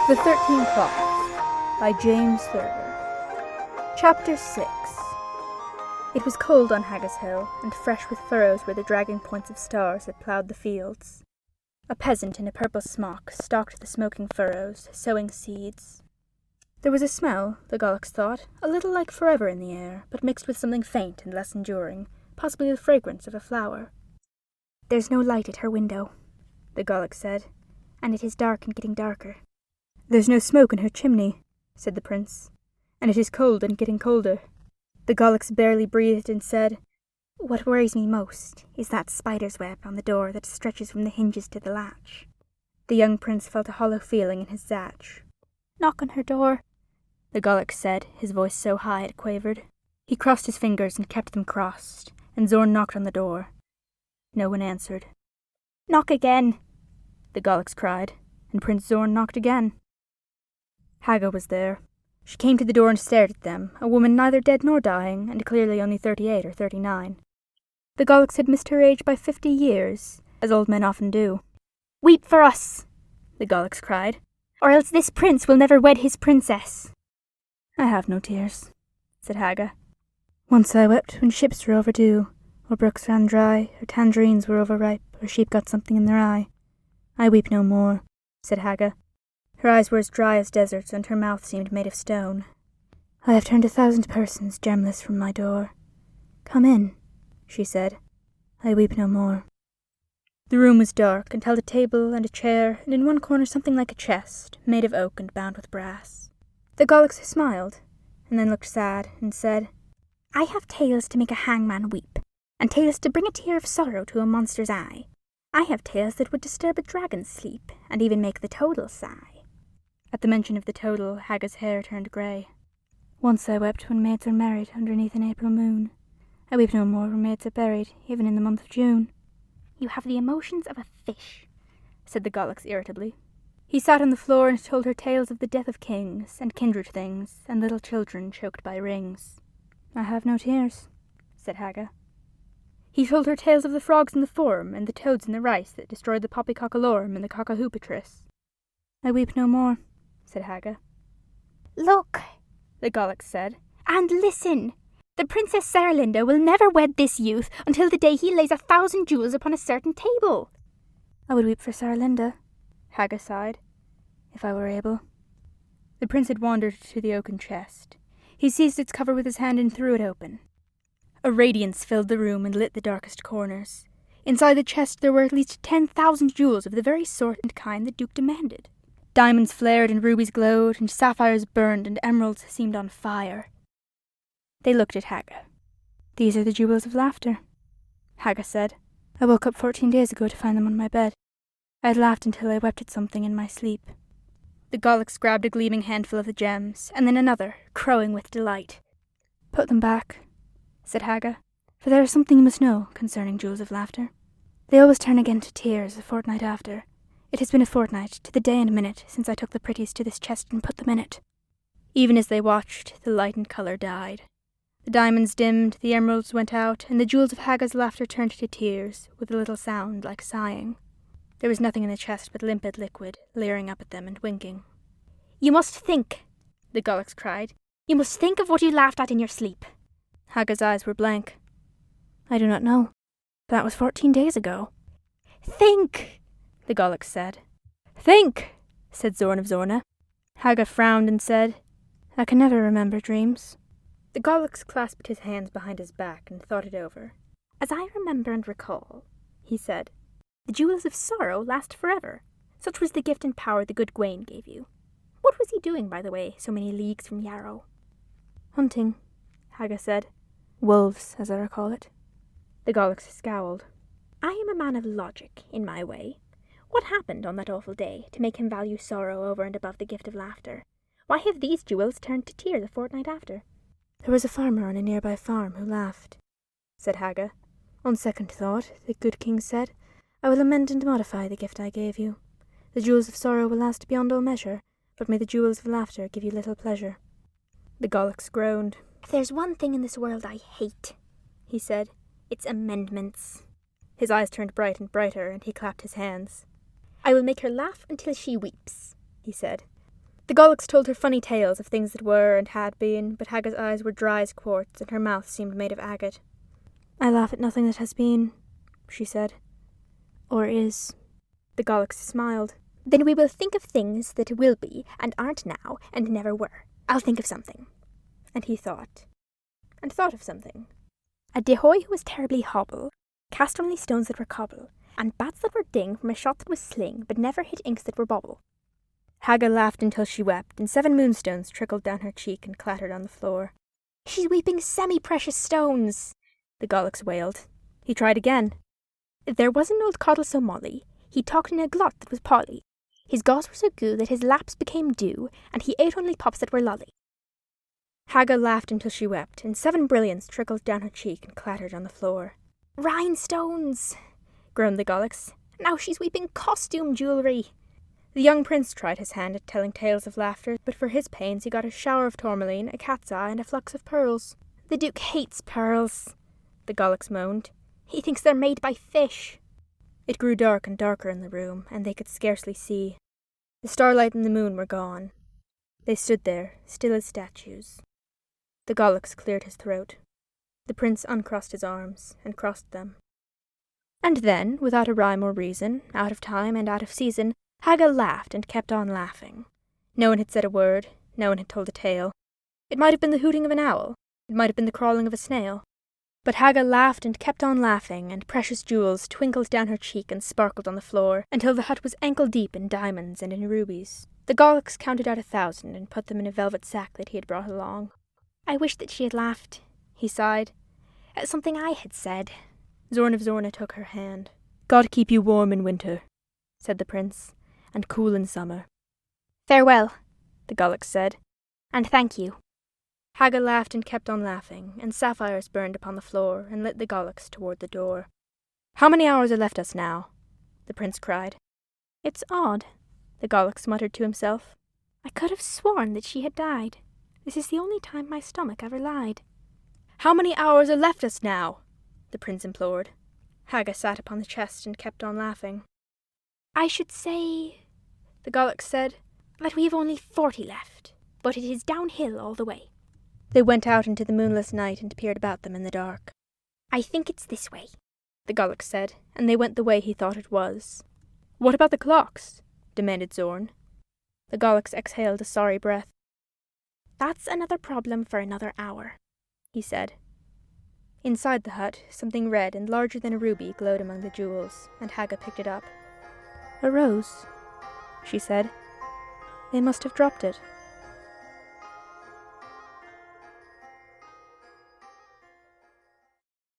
The 13 Clocks by James Thurber. Chapter 6. It was cold on Haggis Hill, and fresh with furrows where the dragging points of stars had ploughed the fields. A peasant in a purple smock stalked the smoking furrows, sowing seeds. There was a smell, the Gaulics thought, a little like forever in the air, but mixed with something faint and less enduring, possibly the fragrance of a flower. "There's no light at her window," the Gaulics said, "and it is dark and getting darker." "There's no smoke in her chimney," said the prince, "and it is cold and getting colder." The Gaulics barely breathed and said, "What worries me most is that spider's web on the door that stretches from the hinges to the latch." The young prince felt a hollow feeling in his zatch. "Knock on her door," the Gaulics said, his voice so high it quavered. He crossed his fingers and kept them crossed, and Zorn knocked on the door. No one answered. "Knock again," the Gaulics cried, and Prince Zorn knocked again. Haga was there. She came to the door and stared at them, a woman neither dead nor dying, and clearly only 38 or 39. The Gaulics had missed her age by 50 years, as old men often do. "Weep for us," the Gaulics cried, "or else this prince will never wed his princess." "I have no tears," said Haga. "Once I wept when ships were overdue, or brooks ran dry, or tangerines were overripe, or sheep got something in their eye. I weep no more," said Haga. Her eyes were as dry as deserts, and her mouth seemed made of stone. "I have turned 1,000 persons gemless from my door. Come in," she said. "I weep no more." The room was dark, and held a table and a chair, and in one corner something like a chest, made of oak and bound with brass. The Gaulics smiled, and then looked sad, and said, "I have tales to make a hangman weep, and tales to bring a tear of sorrow to a monster's eye. I have tales that would disturb a dragon's sleep, and even make the toadle sigh." At the mention of the toadle, Haga's hair turned grey. "Once I wept when maids are married underneath an April moon. I weep no more when maids are buried, even in the month of June." "You have the emotions of a fish," said the Gaulics irritably. He sat on the floor and told her tales of the death of kings, and kindred things, and little children choked by rings. "I have no tears," said Haga. He told her tales of the frogs in the forum, and the toads in the rice that destroyed the poppycockalorum and the cockahoopatris. "I weep no more," said Haga. "Look," the Gaulics said, "and listen. The Princess Serlinda will never wed this youth until the day he lays 1,000 jewels upon a certain table." "I would weep for Serlinda," Haga sighed, "if I were able." The prince had wandered to the oaken chest. He seized its cover with his hand and threw it open. A radiance filled the room and lit the darkest corners. Inside the chest there were at least 10,000 jewels of the very sort and kind the Duke demanded. Diamonds flared and rubies glowed, and sapphires burned, and emeralds seemed on fire. They looked at Haga. "These are the jewels of laughter," Haga said. "I woke up 14 days ago to find them on my bed. I had laughed until I wept at something in my sleep." The Gaulics grabbed a gleaming handful of the gems, and then another, crowing with delight. "Put them back," said Haga, "for there is something you must know concerning jewels of laughter. They always turn again to tears a fortnight after. It has been a fortnight, to the day and minute, since I took the pretties to this chest and put them in it." Even as they watched, the light and colour died. The diamonds dimmed, the emeralds went out, and the jewels of Haga's laughter turned to tears, with a little sound like sighing. There was nothing in the chest but limpid liquid, leering up at them and winking. "You must think," the Gaulics cried. "You must think of what you laughed at in your sleep." Haga's eyes were blank. "I do not know. That was 14 days ago." "Think," the Gaulics said. "Think," said Zorn of Zorna. Haga frowned and said, "I can never remember dreams." The Gaulics clasped his hands behind his back and thought it over. "As I remember and recall," he said, "the jewels of sorrow last forever. Such was the gift and power the good Gawain gave you. What was he doing, by the way, so many leagues from Yarrow?" "Hunting," Haga said. "Wolves, as I recall it." The Gaulics scowled. "I am a man of logic, in my way. What happened on that awful day to make him value sorrow over and above the gift of laughter? Why have these jewels turned to tears a fortnight after?" "There was a farmer on a nearby farm who laughed," said Haga. "On second thought, the good king said, I will amend and modify the gift I gave you. The jewels of sorrow will last beyond all measure, but may the jewels of laughter give you little pleasure." The Gaulics groaned. "If there's one thing in this world I hate," he said, "it's amendments." His eyes turned bright and brighter, and he clapped his hands. "I will make her laugh until she weeps," he said. The Golics told her funny tales of things that were and had been, but Haga's eyes were dry as quartz, and her mouth seemed made of agate. "I laugh at nothing that has been," she said. "Or is." The Golics smiled. "Then we will think of things that will be, and aren't now, and never were. I'll think of something." And he thought. And thought of something. "A dehoy who was terribly hobble, cast only stones that were cobble, and bats that were ding from a shot that was sling, but never hit inks that were bobble." Haga laughed until she wept, and 7 moonstones trickled down her cheek and clattered on the floor. "She's weeping semi-precious stones," the Golics wailed. He tried again. "There was an old coddle so molly, he talked in a glot that was polly. His gaws were so goo that his laps became dew, and he ate only pops that were lolly." Haga laughed until she wept, and 7 brilliants trickled down her cheek and clattered on the floor. "Rhinestones!" groaned the Golics. "Now she's weeping costume jewellery." The young prince tried his hand at telling tales of laughter, but for his pains he got a shower of tourmaline, a cat's eye, and a flux of pearls. "The Duke hates pearls," the Golics moaned. "He thinks they're made by fish." It grew dark and darker in the room, and they could scarcely see. The starlight and the moon were gone. They stood there, still as statues. The Golics cleared his throat. The prince uncrossed his arms, and crossed them. And then, without a rhyme or reason, out of time and out of season, Haga laughed and kept on laughing. No one had said a word, no one had told a tale. It might have been the hooting of an owl, it might have been the crawling of a snail. But Haga laughed and kept on laughing, and precious jewels twinkled down her cheek and sparkled on the floor, until the hut was ankle-deep in diamonds and in rubies. The Golics counted out 1,000 and put them in a velvet sack that he had brought along. "I wish that she had laughed," he sighed, "at something I had said." Zorn of Zorna took her hand. "God keep you warm in winter," said the prince, "and cool in summer." "Farewell," the Golics said, "and thank you." Haga laughed and kept on laughing, and sapphires burned upon the floor and lit the Golics toward the door. "How many hours are left us now?" the prince cried. "It's odd," the Golics muttered to himself. "I could have sworn that she had died. This is the only time my stomach ever lied." "How many hours are left us now?" the prince implored. Haga sat upon the chest and kept on laughing. "I should say," the Golics said, "that we have only 40 left, but it is downhill all the way." They went out into the moonless night and peered about them in the dark. "I think it's this way," the Golics said, and they went the way he thought it was. "What about the clocks?" demanded Zorn. The Golics exhaled a sorry breath. "That's another problem for another hour," he said. Inside the hut, something red and larger than a ruby glowed among the jewels, and Haga picked it up. "A rose," she said. "They must have dropped it."